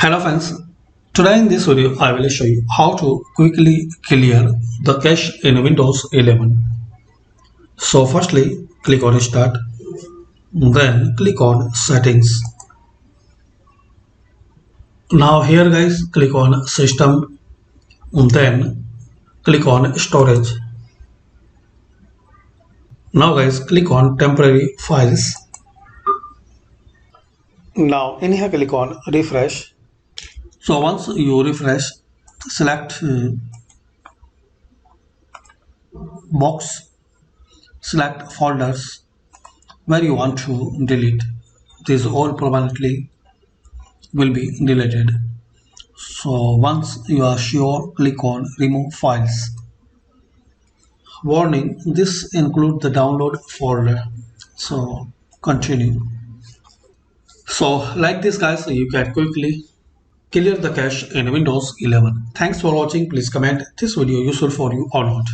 Hello friends, today in this video I will show you how to quickly clear the cache in Windows 11. So firstly click on Start, then click on Settings. Now here guys click on System, then click on Storage. Now guys click on Temporary Files. Now in here click on Refresh. So once you refresh, select Box, select Folders where you want to delete. These all permanently will be deleted. So once you are sure, click on Remove Files. Warning, this includes the download folder. So continue. So like this guys, you can quickly clear the cache in Windows 11. Thanks for watching. Please comment this video useful for you or not.